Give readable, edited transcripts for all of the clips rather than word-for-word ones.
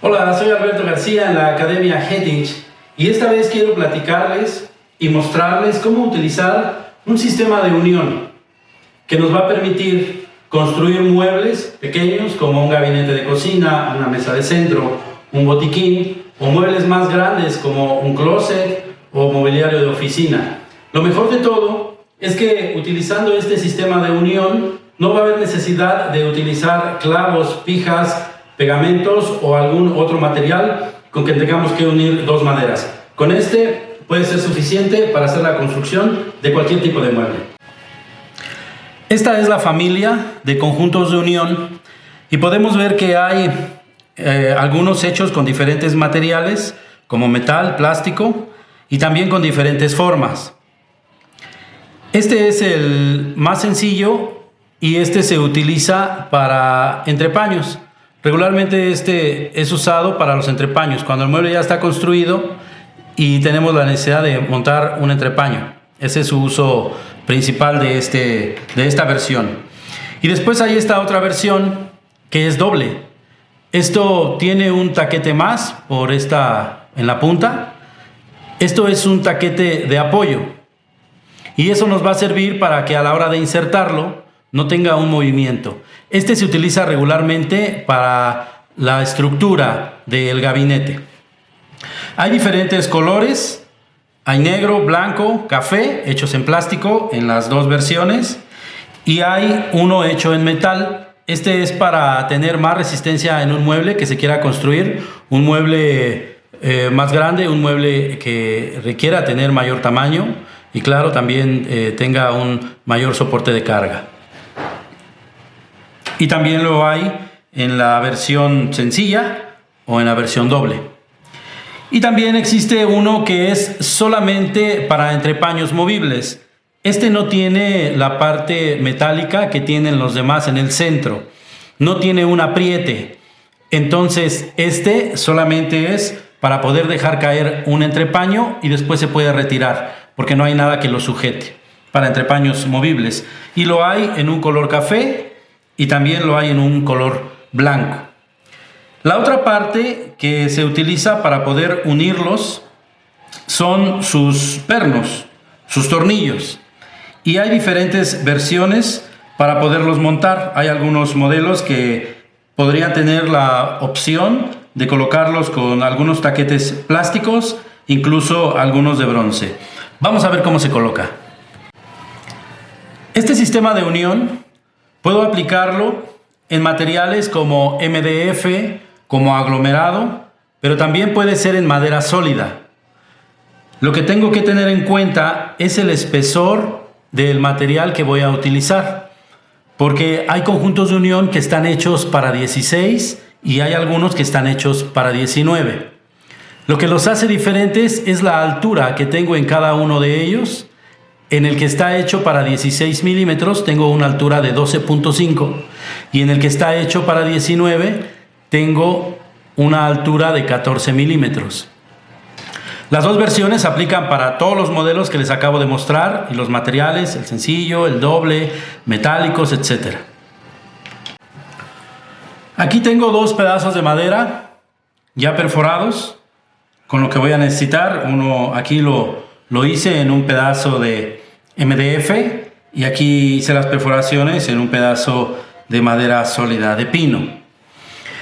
Hola, soy Alberto García en la Academia Hettich y esta vez quiero platicarles y mostrarles cómo utilizar un sistema de unión que nos va a permitir construir muebles pequeños como un gabinete de cocina, una mesa de centro, un botiquín o muebles más grandes como un closet o mobiliario de oficina. Lo mejor de todo es que utilizando este sistema de unión no va a haber necesidad de utilizar clavos, pijas, pegamentos o algún otro material con que tengamos que unir dos maderas. Con este puede ser suficiente para hacer la construcción de cualquier tipo de mueble. Esta es la familia de conjuntos de unión y podemos ver que hay algunos hechos con diferentes materiales como metal, plástico y también con diferentes formas. Este es el más sencillo y este se utiliza para entrepaños. Regularmente este es usado para los entrepaños, cuando el mueble ya está construido y tenemos la necesidad de montar un entrepaño. Ese es su uso principal de esta versión. Y después hay esta otra versión que es doble. Esto tiene un taquete más en la punta. Esto es un taquete de apoyo. Y eso nos va a servir para que a la hora de insertarlo no tenga un movimiento. Este se utiliza regularmente para la estructura del gabinete. Hay diferentes colores, hay negro, blanco, café, hechos en plástico en las dos versiones, y hay uno hecho en metal. Este es para tener más resistencia en un mueble que se quiera construir, un mueble más grande, un mueble que requiera tener mayor tamaño y claro, también tenga un mayor soporte de carga. Y también lo hay en la versión sencilla o en la versión doble. Y también existe uno que es solamente para entrepaños movibles. Este no tiene la parte metálica que tienen los demás en el centro. No tiene un apriete. Entonces este solamente es para poder dejar caer un entrepaño y después se puede retirar porque no hay nada que lo sujete, para entrepaños movibles. Y lo hay en un color café y también lo hay en un color blanco. La otra parte que se utiliza para poder unirlos son sus pernos, sus tornillos. Y hay diferentes versiones para poderlos montar. Hay algunos modelos que podrían tener la opción de colocarlos con algunos taquetes plásticos, incluso algunos de bronce. Vamos a ver cómo se coloca. Este sistema de unión puedo aplicarlo en materiales como MDF, como aglomerado, pero también puede ser en madera sólida. Lo que tengo que tener en cuenta es el espesor del material que voy a utilizar, porque hay conjuntos de unión que están hechos para 16 y hay algunos que están hechos para 19. Lo que los hace diferentes es la altura que tengo en cada uno de ellos. En el que está hecho para 16 milímetros tengo una altura de 12.5 y en el que está hecho para 19 tengo una altura de 14 milímetros. Las dos versiones aplican para todos los modelos que les acabo de mostrar y los materiales, el sencillo, el doble, metálicos, etc. Aquí tengo dos pedazos de madera ya perforados con lo que voy a necesitar. Uno aquí lo hice en un pedazo de MDF y aquí hice las perforaciones en un pedazo de madera sólida de pino.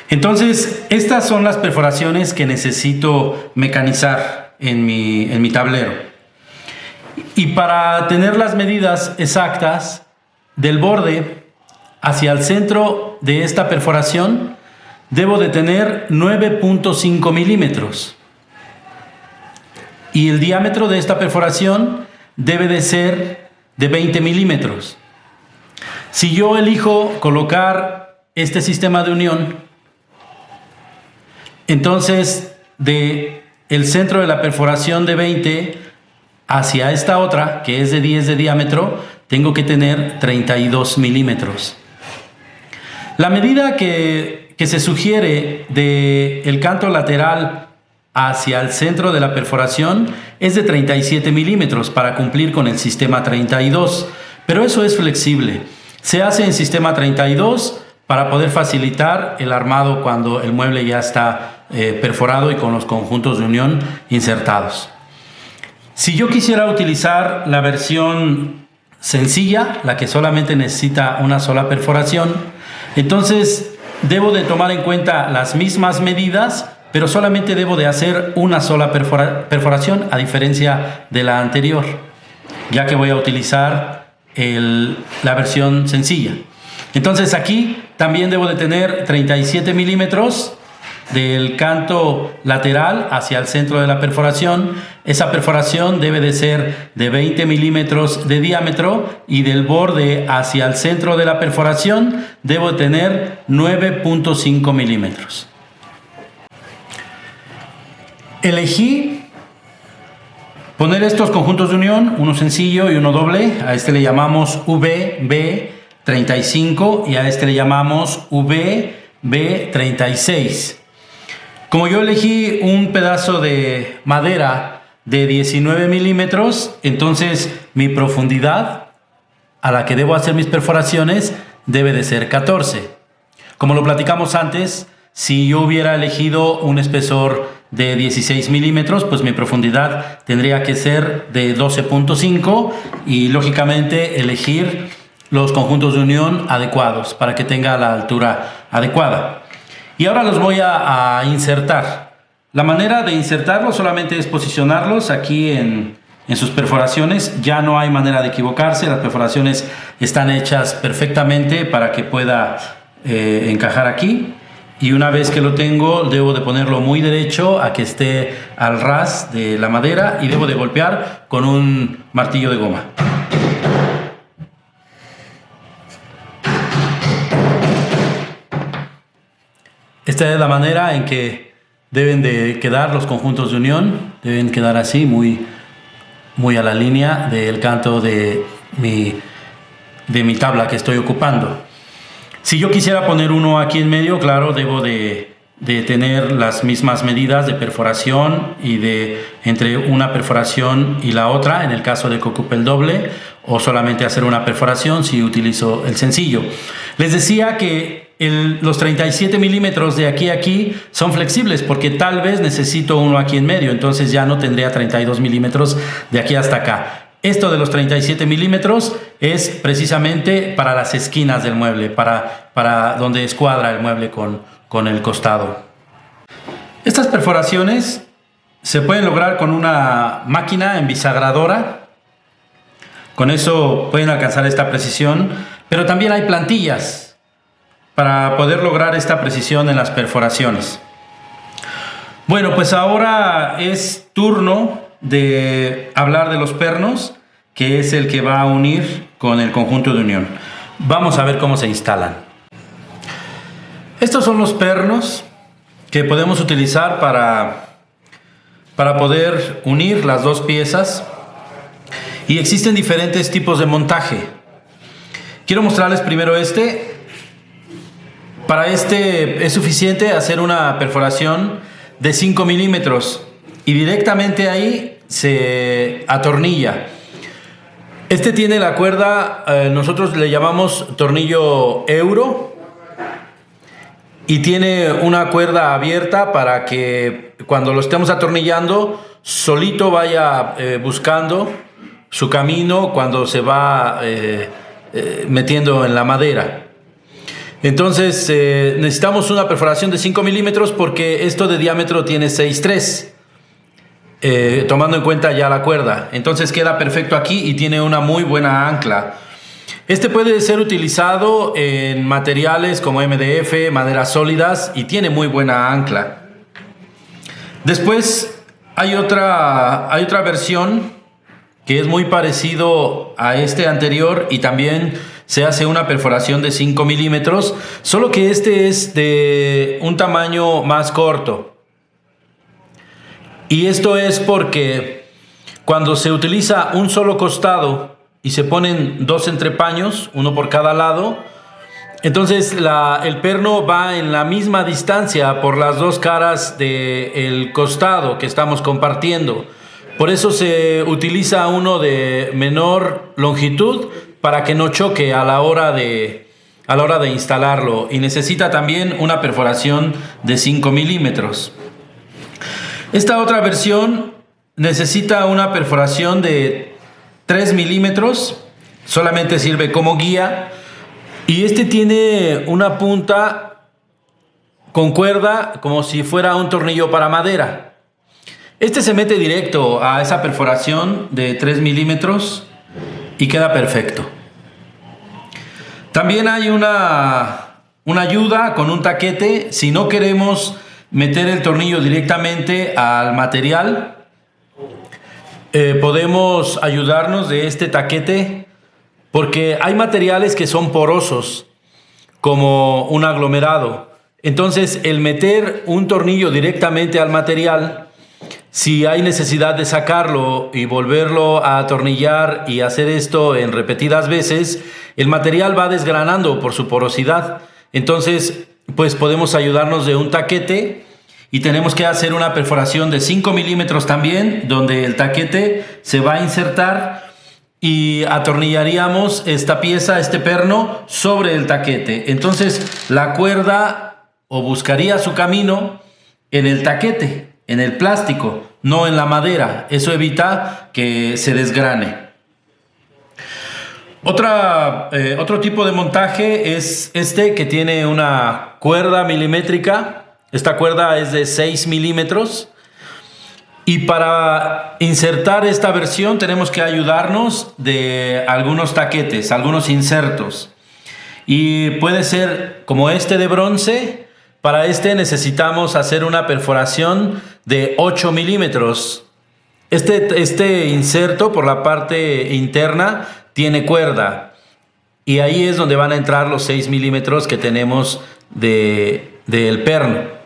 Entonces estas son las perforaciones que necesito mecanizar en mi tablero. Y para tener las medidas exactas del borde hacia el centro de esta perforación debo de tener 9.5 milímetros. Y el diámetro de esta perforación debe de ser de 20 milímetros. Si yo elijo colocar este sistema de unión, entonces de el centro de la perforación de 20 hacia esta otra, que es de 10 de diámetro, tengo que tener 32 milímetros. La medida que se sugiere del canto lateral hacia el centro de la perforación es de 37 milímetros para cumplir con el sistema 32, pero eso es flexible. Se hace en sistema 32 para poder facilitar el armado cuando el mueble ya está perforado y con los conjuntos de unión insertados. Si yo quisiera utilizar la versión sencilla, la que solamente necesita una sola perforación, entonces debo de tomar en cuenta las mismas medidas, pero solamente debo de hacer una sola perforación, a diferencia de la anterior, ya que voy a utilizar la versión sencilla. Entonces aquí también debo de tener 37 milímetros del canto lateral hacia el centro de la perforación. Esa perforación debe de ser de 20 milímetros de diámetro y del borde hacia el centro de la perforación debo tener 9.5 milímetros. Elegí poner estos conjuntos de unión, uno sencillo y uno doble. A este le llamamos VB35 y a este le llamamos VB36. Como yo elegí un pedazo de madera de 19 milímetros, entonces mi profundidad a la que debo hacer mis perforaciones debe de ser 14. Como lo platicamos antes, si yo hubiera elegido un espesor de 16 milímetros, pues mi profundidad tendría que ser de 12.5 y lógicamente elegir los conjuntos de unión adecuados para que tenga la altura adecuada. Y ahora los voy a insertar. La manera de insertarlos solamente es posicionarlos aquí en sus perforaciones. Ya no hay manera de equivocarse, las perforaciones están hechas perfectamente para que pueda encajar aquí. Y una vez que lo tengo, debo de ponerlo muy derecho a que esté al ras de la madera y debo de golpear con un martillo de goma. Esta es la manera en que deben de quedar los conjuntos de unión. Deben quedar así, muy a la línea del canto de mi tabla que estoy ocupando. Si yo quisiera poner uno aquí en medio, claro, debo de tener las mismas medidas de perforación y entre una perforación y la otra, en el caso de que ocupe el doble, o solamente hacer una perforación si utilizo el sencillo. Les decía que los 37 milímetros de aquí a aquí son flexibles porque tal vez necesito uno aquí en medio, entonces ya no tendría 32 milímetros de aquí hasta acá. Esto de los 37 milímetros es precisamente para las esquinas del mueble, para donde escuadra el mueble con el costado. Estas perforaciones se pueden lograr con una máquina embisagradora. Con eso pueden alcanzar esta precisión, pero también hay plantillas para poder lograr esta precisión en las perforaciones. Bueno, pues ahora es turno de hablar de los pernos, que es el que va a unir con el conjunto de unión. Vamos a ver cómo se instalan. Estos son los pernos que podemos utilizar para poder unir las dos piezas, y existen diferentes tipos de montaje. Quiero mostrarles primero este. Para este es suficiente hacer una perforación de 5 milímetros y directamente ahí se atornilla. Este tiene la cuerda, nosotros le llamamos tornillo euro, y tiene una cuerda abierta para que cuando lo estemos atornillando solito vaya buscando su camino cuando se va metiendo en la madera. Entonces necesitamos una perforación de 5 milímetros porque esto de diámetro tiene 6.3, tomando en cuenta ya la cuerda. Entonces queda perfecto aquí y tiene una muy buena ancla. Este puede ser utilizado en materiales como MDF, maderas sólidas, y tiene muy buena ancla. Después hay otra versión que es muy parecido a este anterior y también se hace una perforación de 5 milímetros, solo que este es de un tamaño más corto. Y esto es porque cuando se utiliza un solo costado y se ponen dos entrepaños, uno por cada lado, entonces el perno va en la misma distancia por las dos caras del costado que estamos compartiendo. Por eso se utiliza uno de menor longitud para que no choque a la hora de instalarlo, y necesita también una perforación de 5 milímetros. Esta otra versión necesita una perforación de 3 milímetros, solamente sirve como guía, y este tiene una punta con cuerda como si fuera un tornillo para madera. Este se mete directo a esa perforación de 3 milímetros y queda perfecto. También hay una ayuda con un taquete si no queremos meter el tornillo directamente al material. Podemos ayudarnos de este taquete porque hay materiales que son porosos, como un aglomerado. Entonces, el meter un tornillo directamente al material, si hay necesidad de sacarlo y volverlo a atornillar y hacer esto en repetidas veces, el material va desgranando por su porosidad. Entonces, pues podemos ayudarnos de un taquete. Y tenemos que hacer una perforación de 5 milímetros también, donde el taquete se va a insertar y atornillaríamos esta pieza, este perno, sobre el taquete. Entonces la cuerda buscaría su camino en el taquete, en el plástico, no en la madera. Eso evita que se desgrane. Otro tipo de montaje es este, que tiene una cuerda milimétrica. Esta cuerda es de 6 milímetros y para insertar esta versión tenemos que ayudarnos de algunos taquetes, algunos insertos. Y puede ser como este de bronce. Para este necesitamos hacer una perforación de 8 milímetros. Este inserto por la parte interna tiene cuerda y ahí es donde van a entrar los 6 milímetros que tenemos del perno.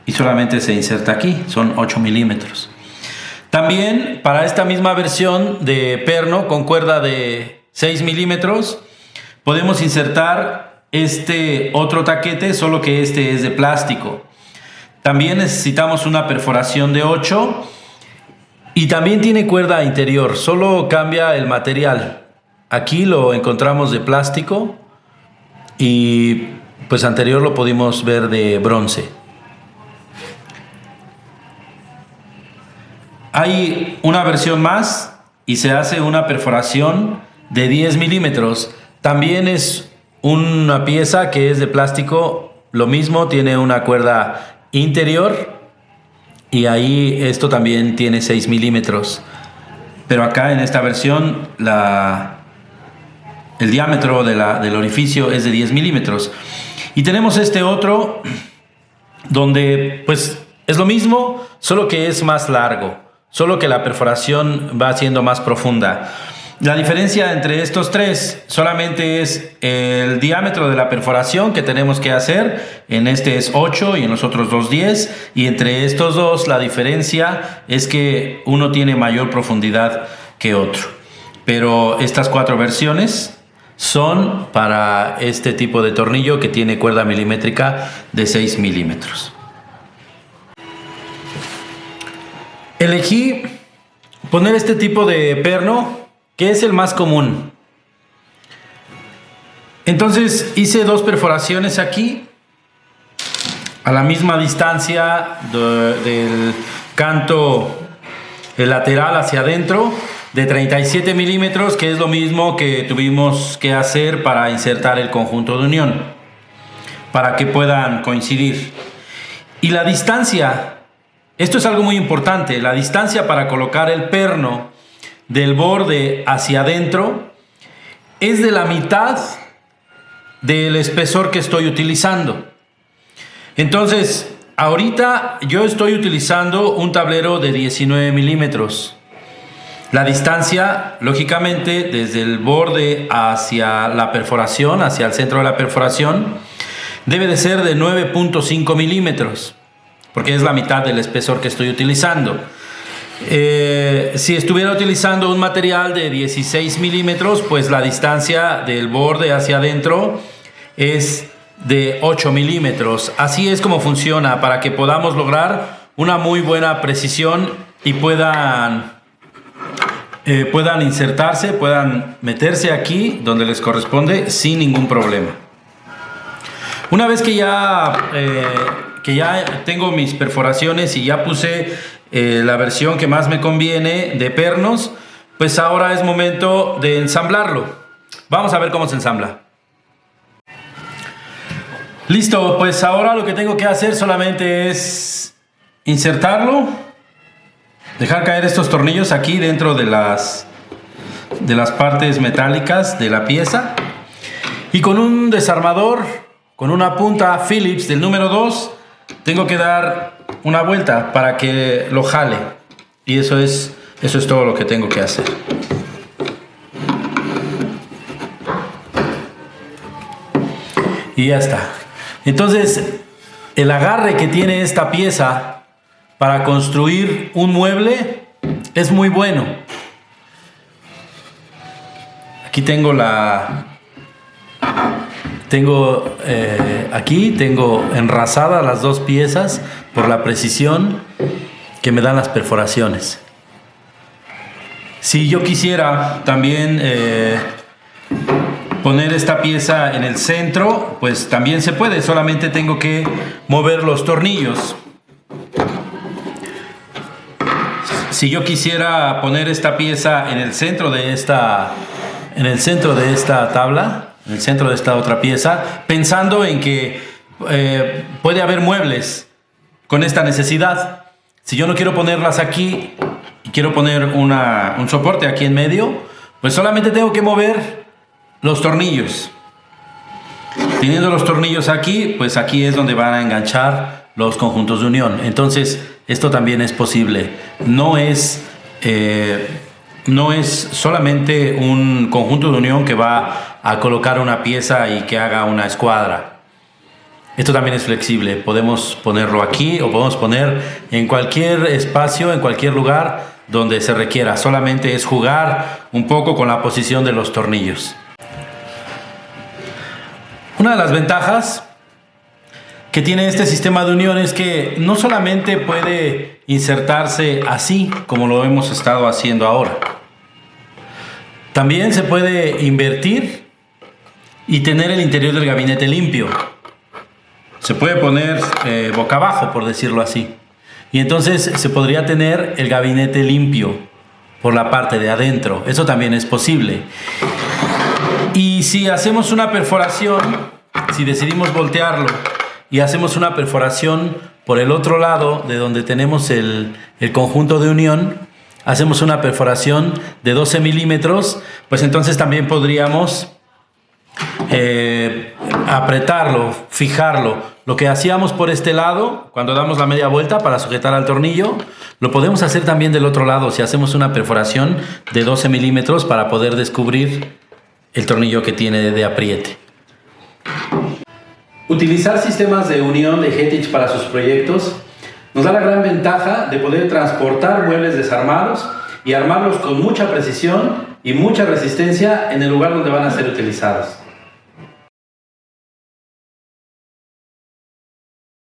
Y solamente se inserta aquí, son 8 milímetros. También para esta misma versión de perno con cuerda de 6 milímetros podemos insertar este otro taquete, solo que este es de plástico. También necesitamos una perforación de 8 y también tiene cuerda interior, solo cambia el material. Aquí lo encontramos de plástico y pues anterior lo pudimos ver de bronce. Hay una versión más y se hace una perforación de 10 milímetros. También es una pieza que es de plástico, lo mismo, tiene una cuerda interior y ahí esto también tiene 6 milímetros. Pero acá en esta versión el diámetro del orificio es de 10 milímetros. Y tenemos este otro donde pues es lo mismo, solo que es más largo. Solo que la perforación va siendo más profunda. La diferencia entre estos tres solamente es el diámetro de la perforación que tenemos que hacer. En este es 8 y en los otros 2 10. Y entre estos dos la diferencia es que uno tiene mayor profundidad que otro. Pero estas 4 versiones son para este tipo de tornillo que tiene cuerda milimétrica de 6 milímetros. Elegí poner este tipo de perno, que es el más común. Entonces hice 2 perforaciones aquí, a la misma distancia del canto lateral hacia adentro, de 37 milímetros, que es lo mismo que tuvimos que hacer para insertar el conjunto de unión, para que puedan coincidir. Y la distancia, esto es algo muy importante, la distancia para colocar el perno del borde hacia adentro es de la mitad del espesor que estoy utilizando. Entonces, ahorita yo estoy utilizando un tablero de 19 milímetros. La distancia, lógicamente, desde el borde hacia la perforación, hacia el centro de la perforación, debe de ser de 9.5 milímetros. Porque es la mitad del espesor que estoy utilizando. Si estuviera utilizando un material de 16 milímetros, pues la distancia del borde hacia adentro es de 8 milímetros. Así es como funciona, para que podamos lograr una muy buena precisión y puedan insertarse, puedan meterse aquí donde les corresponde sin ningún problema. Una vez que ya que ya tengo mis perforaciones y ya puse la versión que más me conviene de pernos, pues ahora es momento de ensamblarlo. Vamos a ver cómo se ensambla. Listo, pues ahora lo que tengo que hacer solamente es insertarlo, dejar caer estos tornillos aquí dentro de las partes metálicas de la pieza, y con un desarmador, con una punta Phillips del número 2, tengo que dar una vuelta para que lo jale, y eso es todo lo que tengo que hacer. Y ya está. Entonces, el agarre que tiene esta pieza para construir un mueble es muy bueno. Aquí tengo aquí tengo enrasadas las dos piezas por la precisión que me dan las perforaciones. Si yo quisiera también poner esta pieza en el centro, pues también se puede, solamente tengo que mover los tornillos. Si yo quisiera poner esta pieza en el centro de esta tabla, en el centro de esta otra pieza, pensando en que puede haber muebles con esta necesidad. Si yo no quiero ponerlas aquí y quiero poner un soporte aquí en medio, pues solamente tengo que mover los tornillos. Teniendo los tornillos aquí, pues aquí es donde van a enganchar los conjuntos de unión. Entonces, esto también es posible. No es solamente un conjunto de unión que va a colocar una pieza y que haga una escuadra. Esto también es flexible. Podemos ponerlo aquí o podemos poner en cualquier espacio, en cualquier lugar donde se requiera. Solamente es jugar un poco con la posición de los tornillos. Una de las ventajas que tiene este sistema de unión es que no solamente puede insertarse así como lo hemos estado haciendo ahora. También se puede invertir y tener el interior del gabinete limpio. Se puede poner boca abajo, por decirlo así. Y entonces se podría tener el gabinete limpio por la parte de adentro. Eso también es posible. Y si hacemos una perforación, si decidimos voltearlo y hacemos una perforación por el otro lado de donde tenemos el conjunto de unión, hacemos una perforación de 12 milímetros, pues entonces también podríamos apretarlo, fijarlo. Lo que hacíamos por este lado, cuando damos la media vuelta para sujetar al tornillo, lo podemos hacer también del otro lado, si hacemos una perforación de 12 milímetros para poder descubrir el tornillo que tiene de apriete. Utilizar sistemas de unión de Hettich para sus proyectos nos da la gran ventaja de poder transportar muebles desarmados y armarlos con mucha precisión y mucha resistencia en el lugar donde van a ser utilizados.